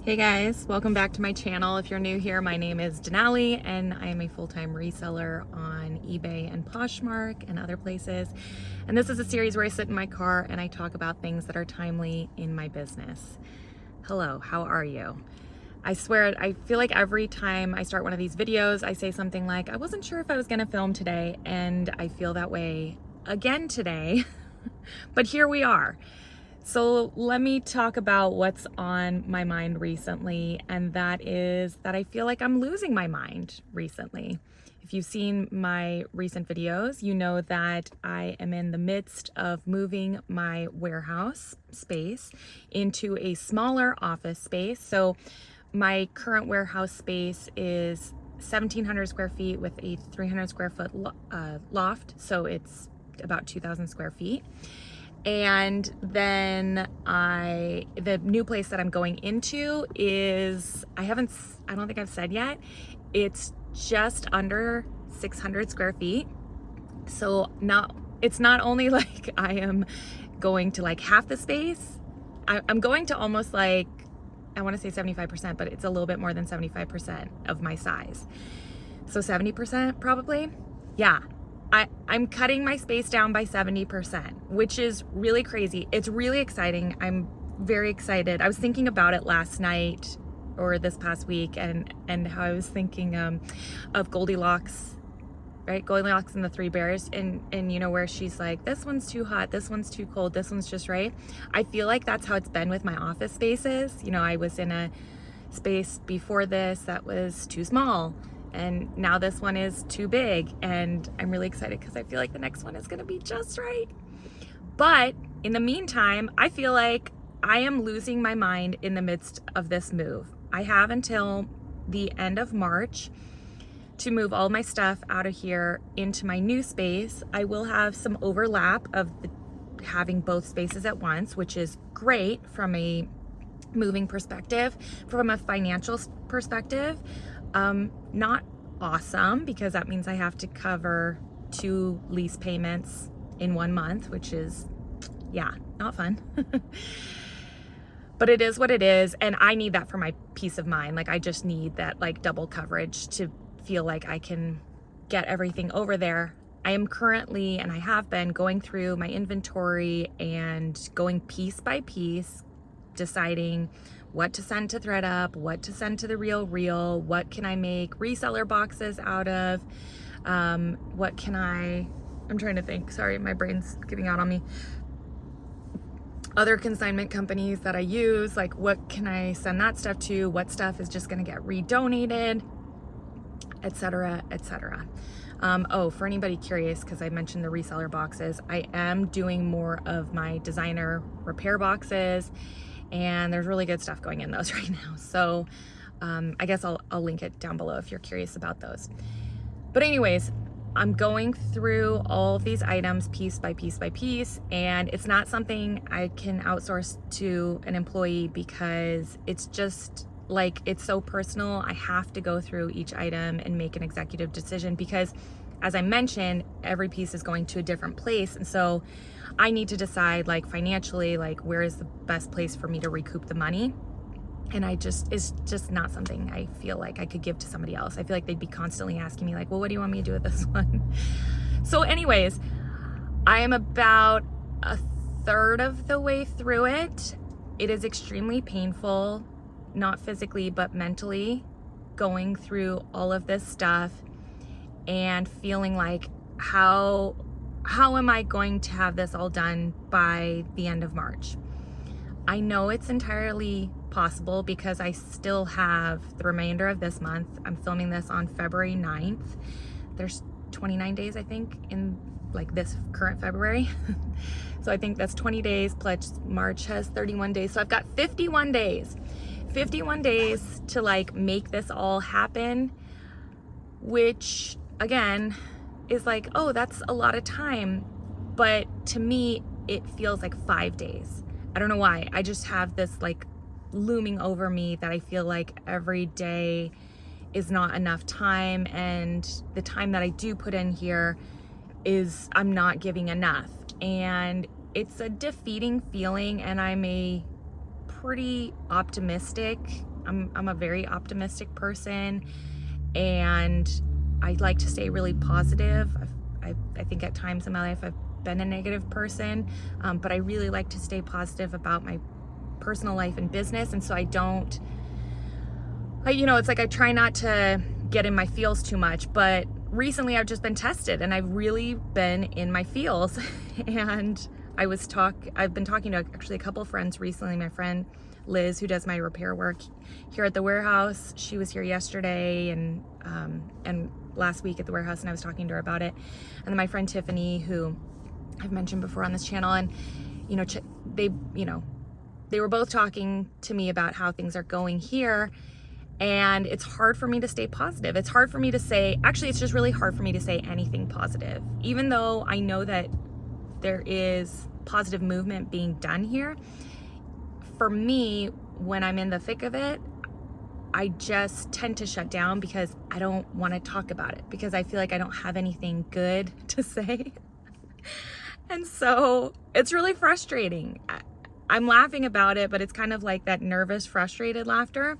Hey guys, welcome back to my channel. If you're new here, my name is Denali and I am a full-time reseller on eBay and Poshmark and other places. And this is a series where I sit in my car and I talk about things that are timely in my business. Hello, how are you? I swear, I feel like every time I start one of these videos, I say something like, I wasn't sure if I was gonna film today, and I feel that way again today, but here we are. So let me talk about what's on my mind recently, and that is that I feel like I'm losing my mind recently. If you've seen my recent videos, you know that I am in the midst of moving my warehouse space into a smaller office space. So my current warehouse space is 1,700 square feet with a 300 square foot loft. So it's about 2,000 square feet. And then the new place that I'm going into is, I don't think I've said yet, it's just under 600 square feet. So it's not only like I am going to like half the space, I'm going to almost like, I want to say 75%, but it's a little bit more than 75% of my size. So 70% probably. Yeah. I'm cutting my space down by 70%, which is really crazy. It's really exciting. I'm very excited. I was thinking about it last night or this past week and how I was thinking of Goldilocks, right? Goldilocks and the Three Bears, and you know, where she's like, this one's too hot, this one's too cold, this one's just right. I feel like that's how it's been with my office spaces. You know, I was in a space before this that was too small, and now this one is too big, and I'm really excited because I feel like the next one is going to be just right. But in the meantime, I feel like I am losing my mind in the midst of this move. I have until the end of March to move all my stuff out of here into my new space. I will have some overlap of having both spaces at once, which is great from a moving perspective. From a financial perspective, not awesome, because that means I have to cover 2 lease payments in 1 month, which is, yeah, not fun. But it is what it is, and I need that for my peace of mind. Like, I just need that like double coverage to feel like I can get everything over there. I am currently, and I have been, going through my inventory and going piece by piece, deciding what to send to ThreadUp, what to send to the Real, what can I make reseller boxes out of, I'm trying to think, sorry, my brain's giving out on me. Other consignment companies that I use, like what can I send that stuff to, what stuff is just gonna get redonated, etc., etc. Oh, for anybody curious, because I mentioned the reseller boxes, I am doing more of my designer repair boxes, and there's really good stuff going in those right now. So I guess I'll link it down below if you're curious about those. But anyways, I'm going through all of these items piece by piece by piece, and it's not something I can outsource to an employee because it's just like, it's so personal. I have to go through each item and make an executive decision because, as I mentioned, every piece is going to a different place. And so I need to decide, like, financially, like, where is the best place for me to recoup the money. And it's just not something I feel like I could give to somebody else. I feel like they'd be constantly asking me like, well, what do you want me to do with this one? So anyways, I am about a third of the way through it. It is extremely painful, not physically, but mentally, going through all of this stuff and feeling like, how am I going to have this all done by the end of March? I know it's entirely possible because I still have the remainder of this month. I'm filming this on February 9th. There's 29 days, I think, in like this current February. So I think that's 20 days, plus March has 31 days. So I've got 51 days. 51 days to like make this all happen, which again is like, oh, that's a lot of time. But to me, it feels like 5 days. I don't know why. I just have this like looming over me that I feel like every day is not enough time, and the time that I do put in here is I'm not giving enough. And it's a defeating feeling, and I'm a pretty optimistic I'm a very optimistic person, and I like to stay really positive. I think at times in my life I've been a negative person, but I really like to stay positive about my personal life and business. And so it's like I try not to get in my feels too much, but recently I've just been tested and I've really been in my feels. And I've been talking to actually a couple friends recently. My friend Liz, who does my repair work here at the warehouse, she was here yesterday and last week at the warehouse, and I was talking to her about it. And then my friend Tiffany, who I've mentioned before on this channel, and they were both talking to me about how things are going here. And it's hard for me to stay positive. It's hard for me to say, actually, it's just really hard for me to say anything positive. Even though I know that there is positive movement being done here, for me, when I'm in the thick of it, I just tend to shut down because I don't want to talk about it, because I feel like I don't have anything good to say. And so it's really frustrating. I'm laughing about it, but it's kind of like that nervous, frustrated laughter.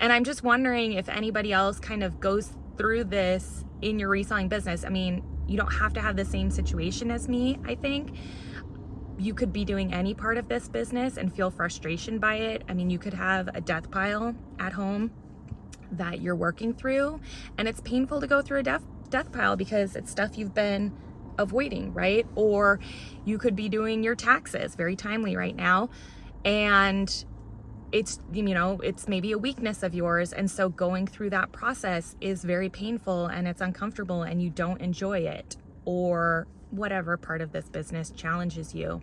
And I'm just wondering if anybody else kind of goes through this in your reselling business. I mean, you don't have to have the same situation as me, I think. You could be doing any part of this business and feel frustration by it. I mean, you could have a death pile at home that you're working through, and it's painful to go through a death pile because it's stuff you've been avoiding, right? Or you could be doing your taxes, very timely right now, and it's maybe a weakness of yours, and so going through that process is very painful and it's uncomfortable and you don't enjoy it, or whatever part of this business challenges you.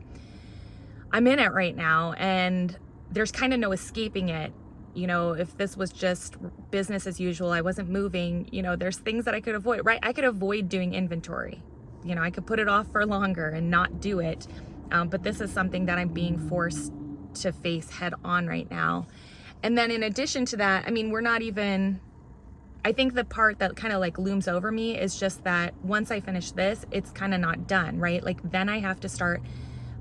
I'm in it right now, and there's kind of no escaping it. If this was just business as usual, I wasn't moving, there's things that I could avoid, right? I could avoid doing inventory. I could put it off for longer and not do it. But this is something that I'm being forced to face head on right now. And then in addition to that, I mean, I think the part that kind of like looms over me is just that once I finish this, it's kind of not done, right? Like then I have to start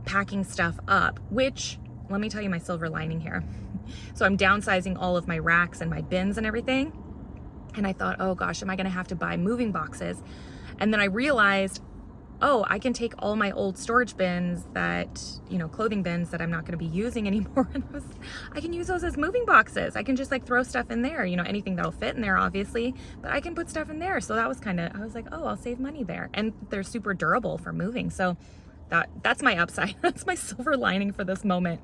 packing stuff up, which, let me tell you my silver lining here. So I'm downsizing all of my racks and my bins and everything. And I thought, oh gosh, am I going to have to buy moving boxes? And then I realized, oh, I can take all my old storage bins clothing bins that I'm not going to be using anymore. And I can use those as moving boxes. I can just like throw stuff in there, anything that'll fit in there, obviously, but I can put stuff in there. So that was I was like, oh, I'll save money there. And they're super durable for moving. So that's my upside. That's my silver lining for this moment.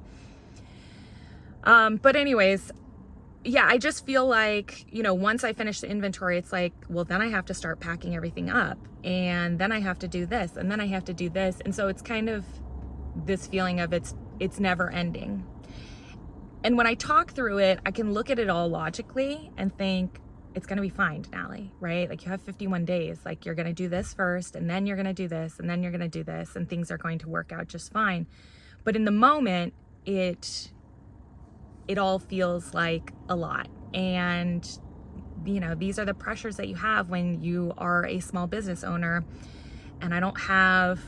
But anyways, yeah, I just feel like, once I finish the inventory, it's like, well, then I have to start packing everything up, and then I have to do this, and then I have to do this. And so it's kind of this feeling of it's never ending. And when I talk through it, I can look at it all logically and think, it's going to be fine, Denali, right? Like you have 51 days, like you're going to do this first, and then you're going to do this, and then you're going to do this, and things are going to work out just fine. But in the moment, it all feels like a lot. And, these are the pressures that you have when you are a small business owner. And I don't have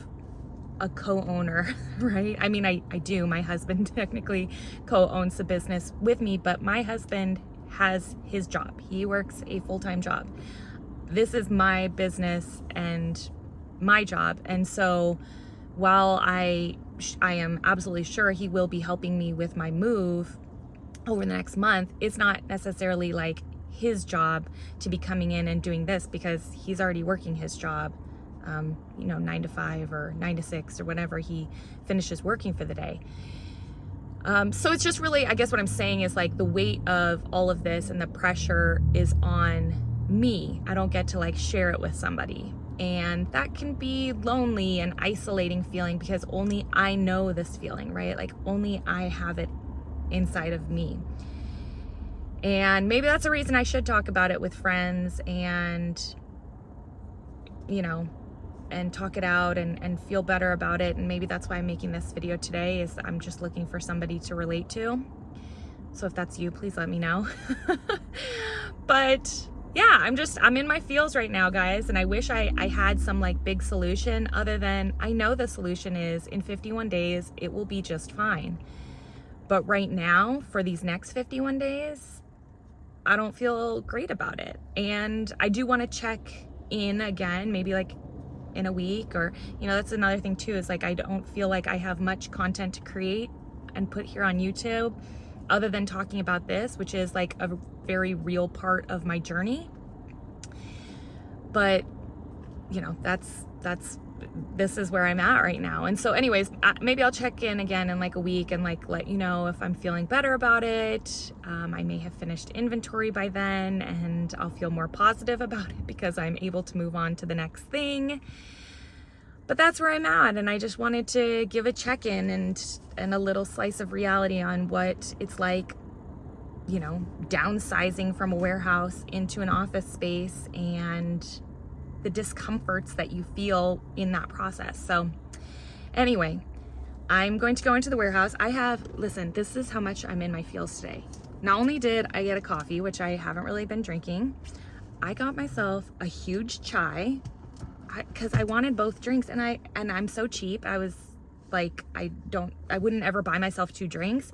a co-owner, right? I mean, I do. My husband technically co-owns the business with me, but my husband has his job. He works a full-time job. This is my business and my job. And so while I am absolutely sure he will be helping me with my move over the next month, it's not necessarily like his job to be coming in and doing this, because he's already working his job, 9 to 5 or 9 to 6 or whenever he finishes working for the day. So it's just really, I guess what I'm saying is like the weight of all of this and the pressure is on me. I don't get to like share it with somebody. And that can be lonely and isolating feeling, because only I know this feeling, right? Like only I have it inside of me. And maybe that's a reason I should talk about it with friends and, and talk it out and feel better about it. And maybe that's why I'm making this video today, is I'm just looking for somebody to relate to. So if that's you, please let me know. But yeah, I'm in my feels right now, guys. And I wish I had some like big solution, other than I know the solution is in 51 days, it will be just fine. But right now, for these next 51 days, I don't feel great about it. And I do want to check in again, maybe like in a week, or, you know, that's another thing too, is like, I don't feel like I have much content to create and put here on YouTube other than talking about this, which is like a very real part of my journey. But, you know, this is where I'm at right now. And so anyways, maybe I'll check in again in like a week and like let you know if I'm feeling better about it. I may have finished inventory by then, and I'll feel more positive about it because I'm able to move on to the next thing. But that's where I'm at, and I just wanted to give a check-in and a little slice of reality on what it's like, you know, downsizing from a warehouse into an office space and the discomforts that you feel in that process. So anyway, I'm going to go into the warehouse. Listen, this is how much I'm in my feels today. Not only did I get a coffee, which I haven't really been drinking, I got myself a huge chai because I wanted both drinks, and I'm so cheap. I was like, I wouldn't ever buy myself 2 drinks.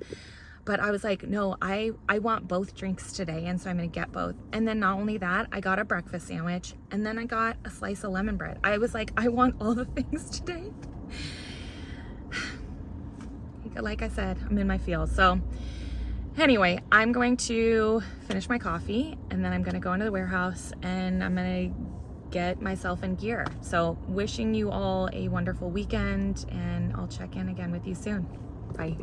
But I was like, no, I want both drinks today, and so I'm gonna get both. And then not only that, I got a breakfast sandwich, and then I got a slice of lemon bread. I was like, I want all the things today. Like I said, I'm in my feels. So anyway, I'm going to finish my coffee, and then I'm gonna go into the warehouse, and I'm gonna get myself in gear. So wishing you all a wonderful weekend, and I'll check in again with you soon. Bye.